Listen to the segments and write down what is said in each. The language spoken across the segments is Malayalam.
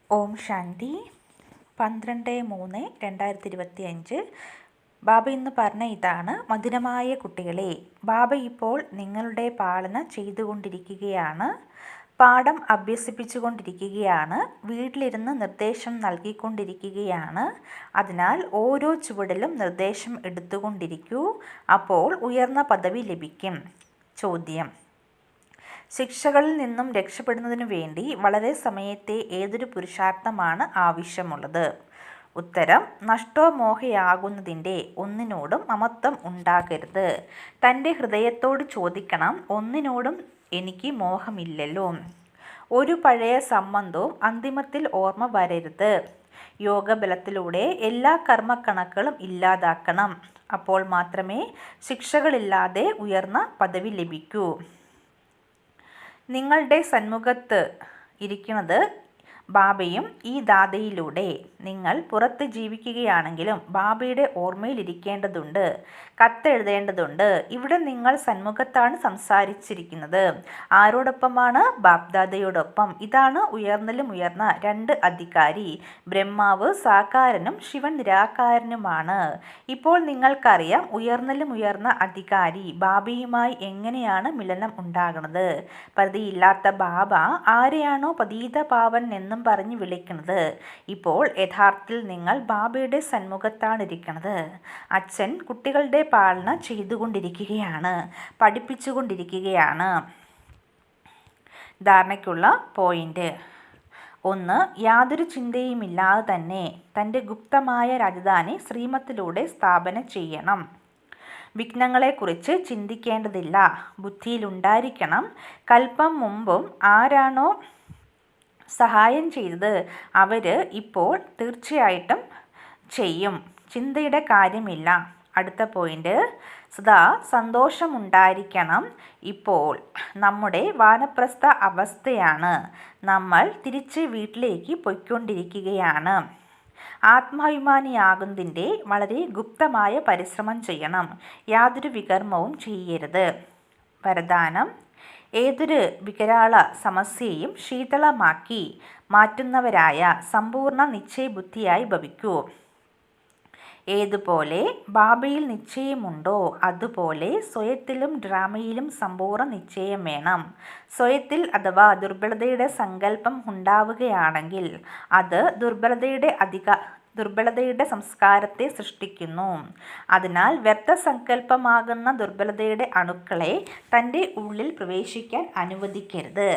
ഓം ശാന്തി. 12/3/2025. ബാബ ഇന്ന് പറഞ്ഞ ഇതാണ്: മധുരമായ കുട്ടികളെ, ബാബ ഇപ്പോൾ നിങ്ങളുടെ പാലന ചെയ്തുകൊണ്ടിരിക്കുകയാണ്, പാഠം അഭ്യസിപ്പിച്ചുകൊണ്ടിരിക്കുകയാണ്, വീട്ടിലിരുന്ന് നിർദ്ദേശം നൽകിക്കൊണ്ടിരിക്കുകയാണ്. അതിനാൽ ഓരോ ചുവടിലും നിർദ്ദേശം എടുത്തുകൊണ്ടിരിക്കൂ, അപ്പോൾ ഉയർന്ന പദവി ലഭിക്കും. ചോദ്യം: ശിക്ഷകളിൽ നിന്നും രക്ഷപ്പെടുന്നതിനു വേണ്ടി വളരെ സമയത്തെ ഏതൊരു പുരുഷാർത്ഥമാണ് ആവശ്യമുള്ളത്? ഉത്തരം: നഷ്ടോമോഹയാകുന്നതിൻ്റെ ഒന്നിനോടും മമത്വം ഉണ്ടാകരുത്. തൻ്റെ ഹൃദയത്തോട് ചോദിക്കണം, ഒന്നിനോടും എനിക്ക് മോഹമില്ലല്ലോ. ഒരു പഴയ സംബന്ധവും അന്തിമത്തിൽ ഓർമ്മ വരരുത്. യോഗബലത്തിലൂടെ എല്ലാ കർമ്മക്കണക്കുകളും ഇല്ലാതാക്കണം. അപ്പോൾ മാത്രമേ ശിക്ഷകളില്ലാതെ ഉയർന്ന പദവി ലഭിക്കൂ. നിങ്ങളുടെ സന്മുഖത്ത് ഇരിക്കുന്നത് ബാബയും ഈ ദാതയിലൂടെ. നിങ്ങൾ പുറത്ത് ജീവിക്കുകയാണെങ്കിലും ബാബയുടെ ഓർമ്മയിലിരിക്കേണ്ടതുണ്ട്, കത്തെഴുതേണ്ടതുണ്ട്. ഇവിടെ നിങ്ങൾ സന്മുഖത്താണ് സംസാരിച്ചിരിക്കുന്നത്. ആരോടൊപ്പമാണ്? ബാബ്ദാദയോടൊപ്പം. ഇതാണ് ഉയർന്നലും ഉയർന്ന രണ്ട് അധികാരി. ബ്രഹ്മാവ് സാകാരനും ശിവൻ നിരാകാരനുമാണ്. ഇപ്പോൾ നിങ്ങൾക്കറിയാം, ഉയർന്നലും ഉയർന്ന അധികാരി ബാബയുമായി എങ്ങനെയാണ് മിലനം ഉണ്ടാകുന്നത്. പതിയില്ലാത്ത ബാബ ആരെയാണോ പതീത പാവൻ എന്നും പറഞ്ഞ് വിളിക്കുന്നത്, ഇപ്പോൾ യഥാർത്ഥത്തിൽ നിങ്ങൾ ബാബയുടെ സന്മുഖത്താണിരിക്കുന്നത്. അച്ഛൻ കുട്ടികളുടെ പാലന ചെയ്തുകൊണ്ടിരിക്കുകയാണ്, പഠിപ്പിച്ചുകൊണ്ടിരിക്കുകയാണ്. ധാരണയ്ക്കുള്ള പോയിന്റ്: 1. യാതൊരു ചിന്തയുമില്ലാതെ തന്നെ തൻ്റെ ഗുപ്തമായ രാജധാനി ശ്രീമത്തിലൂടെ സ്ഥാപന ചെയ്യണം. വിഘ്നങ്ങളെക്കുറിച്ച് ചിന്തിക്കേണ്ടതില്ല, ബുദ്ധിയിലുണ്ടായിരിക്കണം. കൽപ്പം മുമ്പും ആരാണോ സഹായം ചെയ്തത് അവര് ഇപ്പോൾ തീർച്ചയായിട്ടും ചെയ്യും. ചിന്തയുടെ കാര്യമില്ല. അടുത്ത പോയിന്റ്: സദാ സന്തോഷമുണ്ടായിരിക്കണം. ഇപ്പോൾ നമ്മുടെ വാനപ്രസ്ഥ അവസ്ഥയാണ്. നമ്മൾ തിരിച്ച് വീട്ടിലേക്ക് പൊയ്ക്കൊണ്ടിരിക്കുകയാണ്. ആത്മാഭിമാനിയാകുന്നതിൻ്റെ വളരെ ഗുപ്തമായ പരിശ്രമം ചെയ്യണം. യാതൊരു വികർമ്മവും ചെയ്യരുത്. വരദാനം: ഏതൊരു വികരാള സമസ്യയും ശീതളമാക്കി മാറ്റുന്നവരായ സമ്പൂർണ്ണ നിശ്ചയബുദ്ധിയായി ഭവിക്കൂ. ഏതുപോലെ ബാബയിൽ നിശ്ചയമുണ്ടോ അതുപോലെ സ്വയത്തിലും ഡ്രാമയിലും സമ്പൂർണ്ണ നിശ്ചയം വേണം. സ്വയത്തിൽ അഥവാ ദുർബലതയുടെ സങ്കല്പം ഉണ്ടാവുകയാണെങ്കിൽ അത് ദുർബലതയുടെ സംസ്കാരത്തെ സൃഷ്ടിക്കുന്നു. അതിനാൽ വ്യർത്ഥസങ്കല്പമാകുന്ന ദുർബലതയുടെ അണുക്കളെ തൻ്റെ ഉള്ളിൽ പ്രവേശിക്കാൻ അനുവദിക്കരുത്.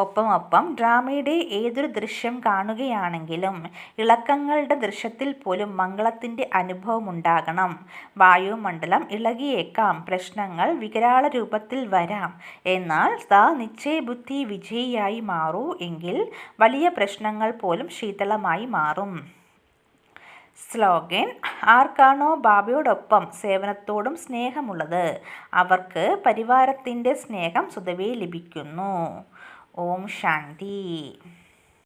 ഒപ്പം ഡ്രാമയുടെ ഏതൊരു ദൃശ്യം കാണുകയാണെങ്കിലും ഇളക്കങ്ങളുടെ ദൃശ്യത്തിൽ പോലും മംഗളത്തിൻ്റെ അനുഭവമുണ്ടാകണം. വായുമണ്ഡലം ഇളകിയേക്കാം, പ്രശ്നങ്ങൾ വികരാള രൂപത്തിൽ വരാം. എന്നാൽ നിശ്ചയബുദ്ധി വിജയിയായി മാറൂ എങ്കിൽ വലിയ പ്രശ്നങ്ങൾ പോലും ശീതളമായി മാറും. സ്ലോഗൻ: ആർക്കാണോ ബാബയോടൊപ്പം സേവനത്തോടും സ്നേഹമുള്ളത് അവർക്ക് പരിവാരത്തിൻ്റെ സ്നേഹം സ്വതവേ ലഭിക്കുന്നു. ഓം ശാന്തി.